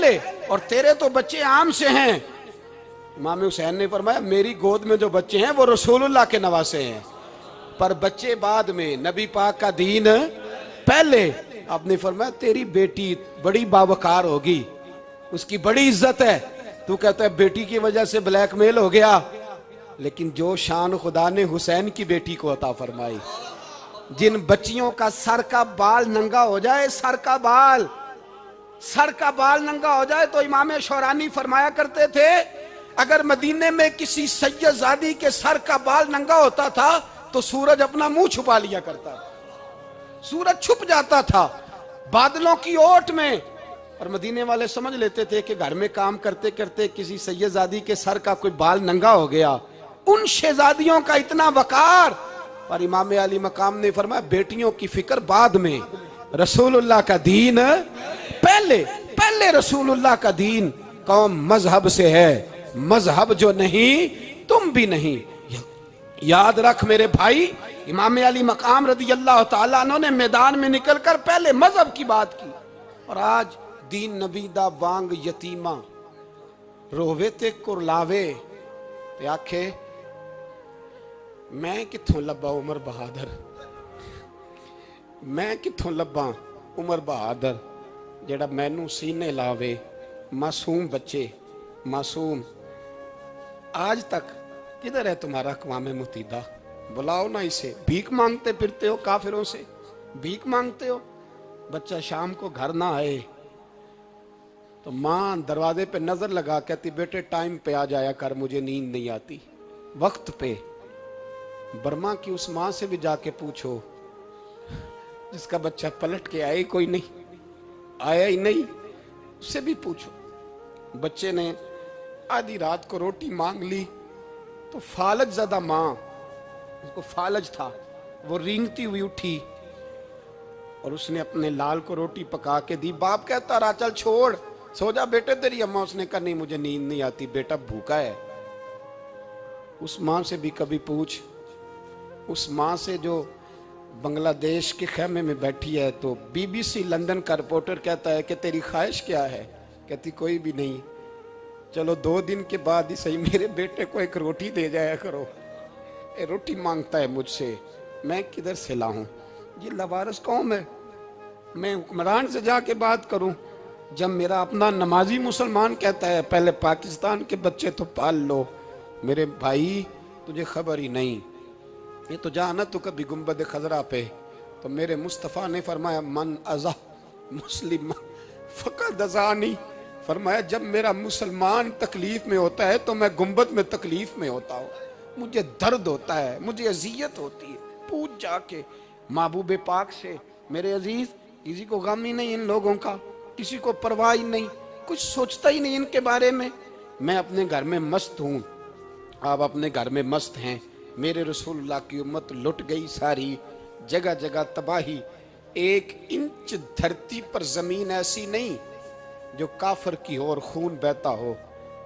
पहले, और तेरे तो बच्चे आम से हैं। इमाम हुसैन ने फरमाया मेरी गोद में जो बच्चे हैं वो रसूलुल्लाह के नवासे हैं, पर बच्चे बाद में, नबी पाक का दीन पहले। आपने फरमाया तेरी बेटी बड़ी बावकार होगी, उसकी बड़ी इज्जत है, तू कहता है बेटी की वजह से ब्लैकमेल हो गया। लेकिन जो शान खुदा ने हुसैन की बेटी को अता फरमाई, जिन बच्चियों का सर का बाल नंगा हो जाए, सर का बाल नंगा हो जाए, तो इमाम शौरानी फरमाया करते थे अगर मदीने में किसी सैयदजादी के सर का बाल नंगा होता था तो सूरज अपना मुंह छुपा लिया करता, सूरज छुप जाता था बादलों की ओट में। और मदीने वाले समझ लेते थे कि घर में काम करते करते किसी सैयदजादी के सर का कोई बाल नंगा हो गया। उन शहजादियों का इतना वकार, पर इमाम अली मकाम ने फरमाया बेटियों की फिक्र बाद में, रसूलुल्लाह का दीन पहले। पहले रसूलुल्लाह का दीन कौम मजहब से है, मजहब जो नहीं तुम भी नहीं। याद रख मेरे भाई, इमाम अली मकाम रदी अल्लाह तआला अन्हु ने मैदान में निकलकर पहले मजहब की बात की। और आज दीन नबी दा वांग यतीमा रोवे ते कुरलावे ते आखे मैं किथों लब्बा उमर बहादुर, मैं किथों लब्बा उमर बहादुर जेड़ा मैनू सीने लावे। मासूम बच्चे, मासूम। आज तक किधर है तुम्हारा अक़वाम मुत्तहिदा? बुलाओ ना इसे। भीख मांगते फिरते हो, काफिरों से भीख मांगते हो। बच्चा शाम को घर ना आए तो माँ दरवाजे पे नजर लगा कहती बेटे टाइम पे आ जाया कर, मुझे नींद नहीं आती, वक्त पे। बर्मा की उस माँ से भी जाके पूछो जिसका बच्चा पलट के आए कोई नहीं, आया ही नहीं, उससे भी पूछो। बच्चे ने आधी रात को रोटी मांग ली तो फालज ज़्यादा माँ, उसको फालज था, वो रेंगती हुई उठी और उसने अपने लाल को रोटी पका के दी। बाप कहता रहा चल छोड़, सो जा बेटे तेरी अम्मा। उसने कहा नहीं मुझे नींद नहीं आती, बेटा भूखा है। उस माँ से भी कभी पूछ, उस माँ से जो बांग्लादेश के खेमे में बैठी है। तो बीबीसी लंदन का रिपोर्टर कहता है कि तेरी ख्वाहिश क्या है? कहती कोई भी नहीं, चलो 2 दिन के बाद ही सही मेरे बेटे को एक रोटी दे जाया करो, ये रोटी मांगता है मुझसे, मैं किधर से लाऊं? ये लवारस कौम है, मैं हुक्मरान से जाके बात करूं? जब मेरा अपना नमाजी मुसलमान कहता है पहले पाकिस्तान के बच्चे तो पाल लो। मेरे भाई तुझे खबर ही नहीं, ये तो जा ना तू कभी गुंबद खजरा पे, तो मेरे मुस्तफ़ा ने फरमाया मन अज़ा मुस्लिम फ़क़द अज़ानी। फरमाया जब मेरा मुसलमान तकलीफ में होता है तो मैं गुंबद में तकलीफ में होता हूँ, मुझे दर्द होता है, मुझे अजियत होती है। पूछ जाके महबूब पाक से। मेरे अजीज, किसी को गम ही नहीं इन लोगों का, किसी को परवाह ही नहीं, कुछ सोचता ही नहीं इनके बारे में। मैं अपने घर में मस्त हूँ, आप अपने घर में मस्त हैं। मेरे रसूलुल्लाह की उम्मत लुट गई सारी, जगह जगह तबाही। 1 इंच धरती पर जमीन ऐसी नहीं जो काफिर की हो और खून बहता हो।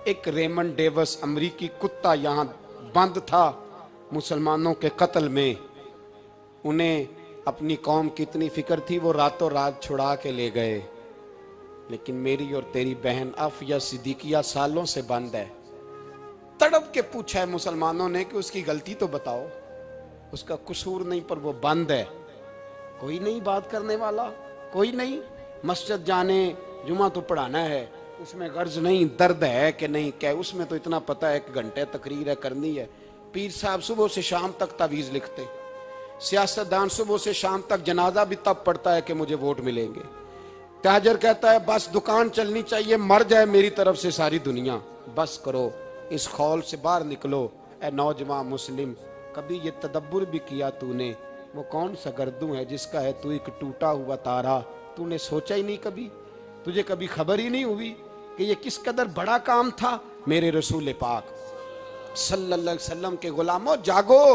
एक रेमंड डेविस अमरीकी कुत्ता यहाँ बंद था मुसलमानों के कत्ल में, उन्हें अपनी कौम की इतनी फिक्र थी वो रातों रात छुड़ा के ले गए। लेकिन मेरी और तेरी बहन आफिया सिद्दीकिया सालों से बंद है। तड़प के पूछा है मुसलमानों ने कि उसकी गलती तो बताओ, उसका कसूर नहीं पर वो बंद है। कोई नहीं बात करने वाला, कोई नहीं। मस्जिद जाने, जुमा तो पढ़ाना है, उसमें गर्ज नहीं, दर्द है कि नहीं क्या, उसमें तो इतना पता है 1 घंटे तकरीर है करनी है। पीर साहब सुबह से शाम तक तावीज़ लिखते, सियासतदान सुबह से शाम तक जनाजा भी तब पड़ता है कि मुझे वोट मिलेंगे। ताजर कहता है बस दुकान चलनी चाहिए, मर जाए मेरी तरफ से सारी दुनिया, बस करो, इस खौल से बाहर निकलो। ए नौजवान मुस्लिम, कभी ये तदब्बुर भी किया तूने, वो कौन सा गर्दू है जिसका है तू एक टूटा हुआ तारा? तूने सोचा ही नहीं कभी, तुझे कभी खबर ही नहीं हुई कि ये किस कदर बड़ा काम था? मेरे रसूल पाक सल्लल्लाहु अलैहि वसल्लम के गुलामों जागो।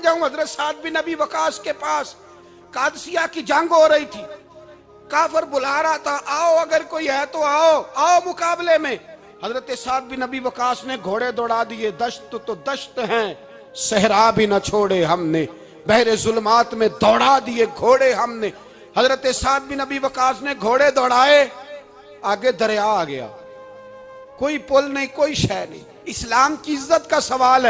जाऊं हजरत साद बिन नबी वकास के पास, कादसिया की जंग हो रही थी, काफिर बुला रहा था, आओ अगर कोई है तो आओ, आओ मुकाबले में। हजरत साद बिन नबी वकास ने घोड़े दौड़ा दिए, दश्त तो दश्त हैं, सहरा भी न छोड़े हमने, बहरे जुल्मात में दौड़ा दिए घोड़े हमने। हजरत साद बिन नबी वकास ने घोड़े दौड़ाए, आगे दरिया आ गया, कोई पुल नहीं, कोई शय नहीं। इस्लाम की इज्जत का सवाल है।